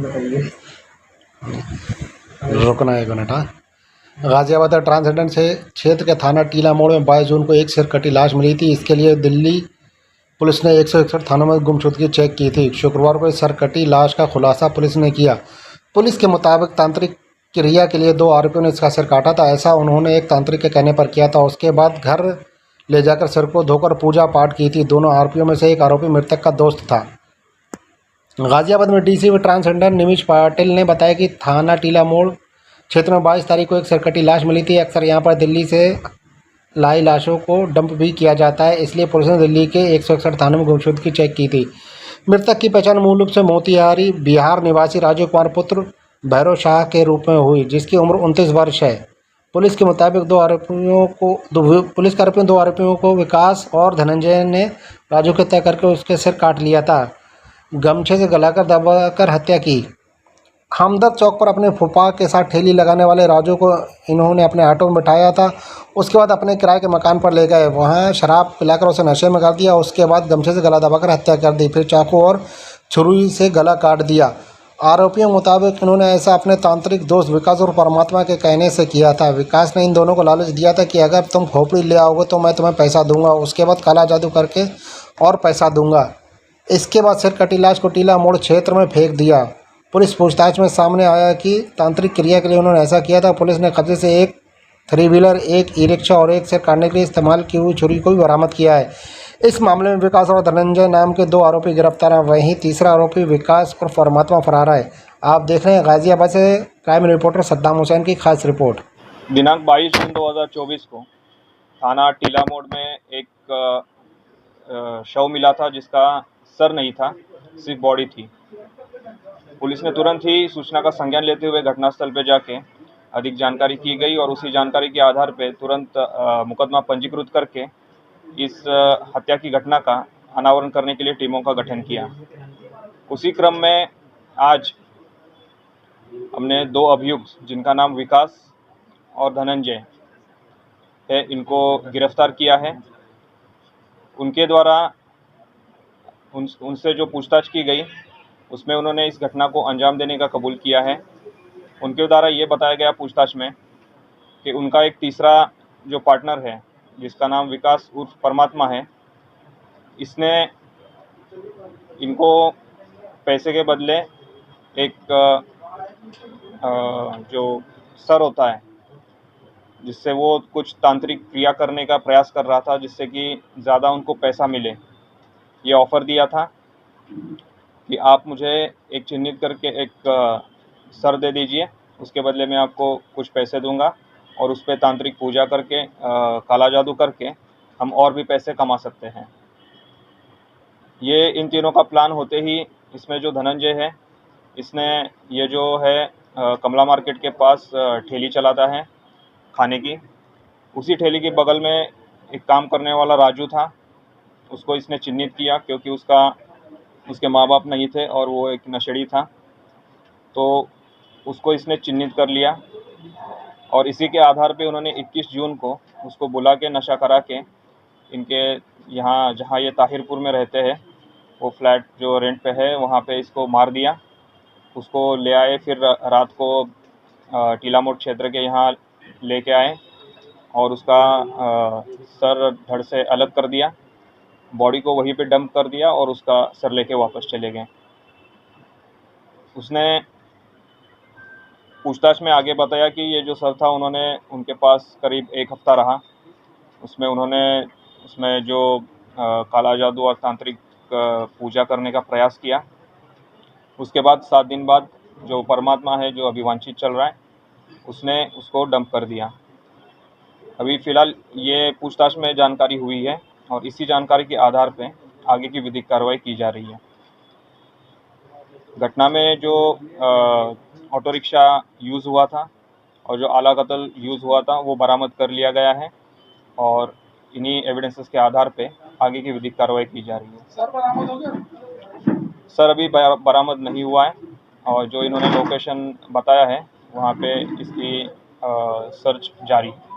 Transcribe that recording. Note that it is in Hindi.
बताइए। रुकना एक मिनट। हाँ, गाजियाबाद ट्रांसजेंडर से क्षेत्र के थाना टीला मोड़ में 22 जून को एक सिर कटी लाश मिली थी। इसके लिए दिल्ली पुलिस ने 161 थानों में गुमशुदगी चेक की थी। शुक्रवार को इस सरकटी लाश का खुलासा पुलिस ने किया। पुलिस के मुताबिक तांत्रिक क्रिया के लिए 2 आरोपियों ने इसका सिर काटा था। ऐसा उन्होंने एक तांत्रिक के कहने पर किया था। उसके बाद घर ले जाकर सिर को धोकर पूजा पाठ की थी। दोनों आरोपियों में से एक आरोपी मृतक का दोस्त था। गाजियाबाद में डीसीपी ट्रांसजेंडर निमिष पाटिल ने बताया कि थाना टीला मोड़ क्षेत्र में 22 तारीख को एक सरकटी लाश मिली थी। अक्सर यहां पर दिल्ली से लाई लाशों को डंप भी किया जाता है, इसलिए पुलिस ने दिल्ली के 161 थानों में गुमशुदगी चेक की थी। मृतक की पहचान मूल रूप से मोतिहारी बिहार निवासी राजू कुमार पुत्र भैरव शाह के रूप में हुई, जिसकी उम्र 29 वर्ष है। पुलिस के मुताबिक पुलिस के आरोपियों 2 आरोपियों को विकास और धनंजय ने राजू को हत्या करके उसके सिर काट लिया था। गमछे से गलाकर दबाकर हत्या की। हमदर्द चौक पर अपने फूफा के साथ ठेली लगाने वाले राजू को इन्होंने अपने ऑटो में बिठाया था। उसके बाद अपने किराए के मकान पर ले गए। वहां शराब पिलाकर उसे नशे में कर दिया। उसके बाद गमछे से गला दबाकर हत्या कर दी। फिर चाकू और छुरी से गला काट दिया। आरोपियों के मुताबिक इन्होंने ऐसा अपने तांत्रिक दोस्त विकास और परमात्मा के कहने से किया था। विकास ने इन दोनों को लालच दिया था कि अगर तुम खोपड़ी ले आओगे तो मैं तुम्हें पैसा दूंगा, उसके बाद काला जादू करके और पैसा दूंगा। इसके बाद सिर कटी लाश को टीला मोड़ क्षेत्र में फेंक दिया। पुलिस पूछताछ में सामने आया कि तांत्रिक क्रिया के लिए उन्होंने ऐसा किया था। पुलिस ने कब्जे से एक 3 व्हीलर, एक ई-रिक्शा और एक सिर काटने के लिए इस्तेमाल की हुई छुरी को भी बरामद किया है। इस मामले में विकास और धनंजय नाम के 2 आरोपी गिरफ्तार हैं। वहीं तीसरा आरोपी विकास और परमात्मा फरार है। आप देख रहे हैं गाजियाबाद से क्राइम रिपोर्टर सद्दाम हुसैन की खास रिपोर्ट। दिनांक 22 जून 2024 को थाना टीला मोड़ में एक शव मिला था, जिसका सर नहीं था, सिर्फ बॉडी थी। पुलिस ने तुरंत ही सूचना का संज्ञान लेते हुए घटनास्थल पर जाके अधिक जानकारी की गई और उसी जानकारी के आधार पर तुरंत मुकदमा पंजीकृत करके इस हत्या की घटना का अनावरण करने के लिए टीमों का गठन किया। उसी क्रम में आज हमने 2 अभियुक्त, जिनका नाम विकास और धनंजय है, इनको गिरफ्तार किया है। उनके द्वारा उनसे जो पूछताछ की गई उसमें उन्होंने इस घटना को अंजाम देने का कबूल किया है। उनके द्वारा ये बताया गया पूछताछ में कि उनका एक तीसरा जो पार्टनर है, जिसका नाम विकास उर्फ परमात्मा है, इसने इनको पैसे के बदले एक जो सर होता है, जिससे वो कुछ तांत्रिक क्रिया करने का प्रयास कर रहा था, जिससे कि ज़्यादा उनको पैसा मिले, ये ऑफ़र दिया था कि आप मुझे एक चिन्हित करके एक सर दे दीजिए, उसके बदले में आपको कुछ पैसे दूंगा और उस पर तांत्रिक पूजा करके काला जादू करके हम और भी पैसे कमा सकते हैं। ये इन तीनों का प्लान होते ही इसमें जो धनंजय है, इसने ये जो है कमला मार्केट के पास ठेली चलाता है खाने की। उसी ठेली के बगल में एक काम करने वाला राजू था, उसको इसने चिन्हित किया क्योंकि उसके माँ बाप नहीं थे और वो एक नशेड़ी था, तो उसको इसने चिन्हित कर लिया और इसी के आधार पे उन्होंने 21 जून को उसको बुला के नशा करा के इनके यहाँ, जहाँ ये ताहिरपुर में रहते हैं, वो फ्लैट जो रेंट पे है, वहाँ पे इसको मार दिया। उसको ले आए, फिर रात को टीला मोड़ क्षेत्र के यहाँ लेके आए और उसका सर धड़ से अलग कर दिया, बॉडी को वहीं पे डंप कर दिया और उसका सर लेके वापस चले गए। उसने पूछताछ में आगे बताया कि ये जो सर था, उन्होंने उनके पास करीब 1 हफ्ता रहा। उसमें जो काला जादू और तांत्रिक पूजा करने का प्रयास किया। उसके बाद 7 दिन बाद जो परमात्मा है, जो अभी वांछित चल रहा है, उसने उसको डंप कर दिया। अभी फ़िलहाल ये पूछताछ में जानकारी हुई है और इसी जानकारी के आधार पे आगे की विधिक कार्रवाई की जा रही है। घटना में जो ऑटो रिक्शा यूज़ हुआ था और जो आला कत्ल यूज़ हुआ था, वो बरामद कर लिया गया है और इन्हीं एविडेंसेस के आधार पे आगे की विधिक कार्रवाई की जा रही है। सर बरामद हो गया? सर अभी बरामद नहीं हुआ है और जो इन्होंने लोकेशन बताया है, वहाँ पे इसकी सर्च जारी है।